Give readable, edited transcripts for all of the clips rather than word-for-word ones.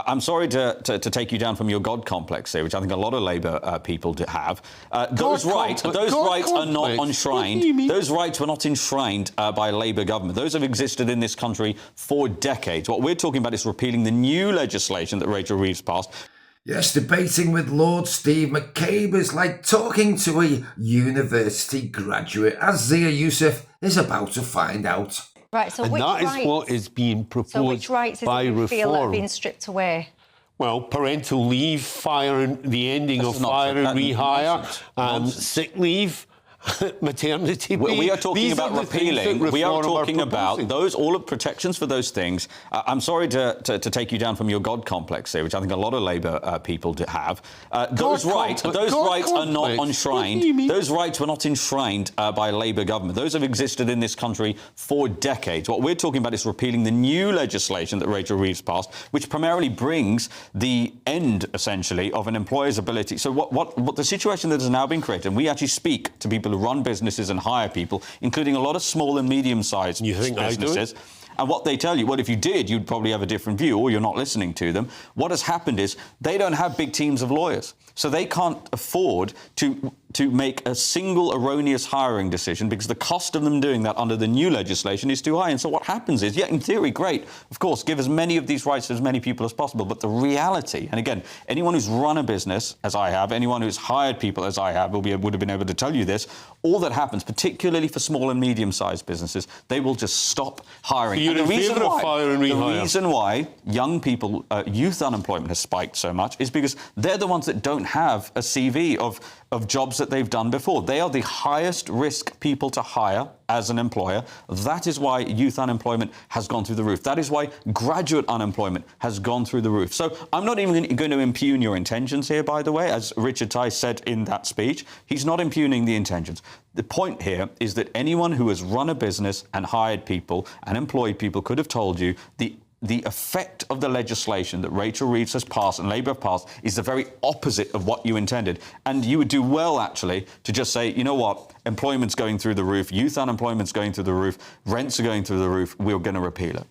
I'm sorry to take you down from your God complex here, which I think a lot of Labour people have. Those rights are not enshrined. Those rights were not enshrined by a Labour government. Those have existed in this country for decades. What we're talking about is repealing the new legislation that Rachel Reeves passed. Yes, debating with Lord Steve McCabe is like talking to a university graduate, as Zia Youssef is about to find out. Right, so that is what is being proposed by reform. So which rights is it you feel are being stripped away? Well, parental leave, the ending of fire and rehire, sick leave, maternity leave. We are talking about repealing. We are talking about those, all of protections for those things. I'm sorry to take you down from your God complex here, which I think a lot of Labour people have. Those rights are not enshrined. Those rights were not enshrined by a Labour government. Those have existed in this country for decades. What we're talking about is repealing the new legislation that Rachel Reeves passed, which primarily brings the end, essentially, of an employer's ability. So what the situation that has now been created, and we actually speak to people who run businesses and hire people, including a lot of small and medium-sized businesses. And what they tell you, well, if you did, you'd probably have a different view, or you're not listening to them. What has happened is they don't have big teams of lawyers. So they can't afford to make a single erroneous hiring decision because the cost of them doing that under the new legislation is too high. And so what happens is, yeah, in theory, great, of course, give as many of these rights to as many people as possible. But the reality, and again, anyone who's run a business, as I have, anyone who's hired people, as I have, would have been able to tell you this, all that happens, particularly for small and medium-sized businesses, they will just stop hiring. So you're in favour of fire and rehire? The reason why young people, youth unemployment has spiked so much is because they're the ones that don't have a CV of jobs that they've done before. They are the highest risk people to hire as an employer. That is why youth unemployment has gone through the roof. That is why graduate unemployment has gone through the roof. So I'm not even going to impugn your intentions here, by the way, as Richard Tice said in that speech. He's not impugning the intentions. The point here is that anyone who has run a business and hired people and employed people could have told you the effect of the legislation that Rachel Reeves has passed and Labour have passed is the very opposite of what you intended. And you would do well, actually, to just say, you know what, employment's going through the roof, youth unemployment's going through the roof, rents are going through the roof, we're going to repeal it.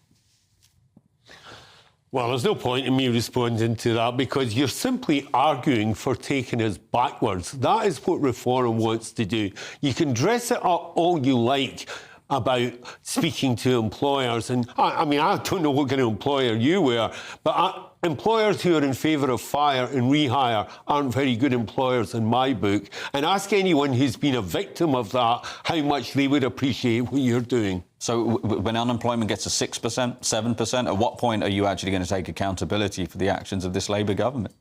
Well, there's no point in me responding to that because you're simply arguing for taking us backwards. That is what reform wants to do. You can dress it up all you like about speaking to employers. And I mean, I don't know what kind of employer you were, but employers who are in favour of fire and rehire aren't very good employers in my book. And ask anyone who's been a victim of that how much they would appreciate what you're doing. So when unemployment gets to 6%, 7%, at what point are you actually going to take accountability for the actions of this Labour government?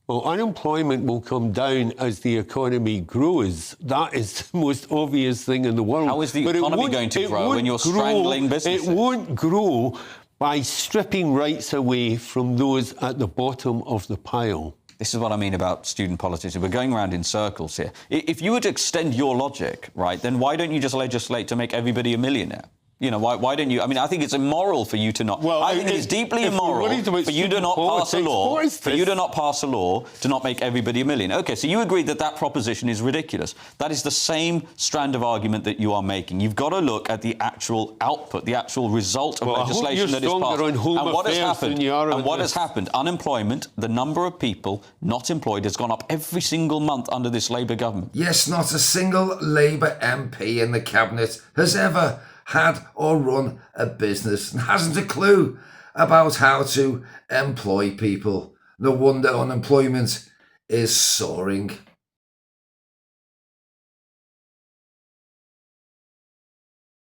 Well, unemployment will come down as the economy grows. That is the most obvious thing in the world. How is the economy going to grow when you're strangling businesses? It won't grow by stripping rights away from those at the bottom of the pile. This is what I mean about student politics. We're going around in circles here. If you were to extend your logic, right, then why don't you just legislate to make everybody a millionaire? You know, why don't you? I mean, I think it's immoral for you to not. Well, I think it's deeply immoral for you to not pass a law. For you to not pass a law to not make everybody a millionaire. OK, so you agree that that proposition is ridiculous. That is the same strand of argument that you are making. You've got to look at the actual output, the actual result of legislation that is passed. And what has happened? And what has happened? Unemployment, the number of people not employed, has gone up every single month under this Labour government. Yes, not a single Labour MP in the cabinet has ever had or run a business and hasn't a clue about how to employ people. No wonder unemployment is soaring.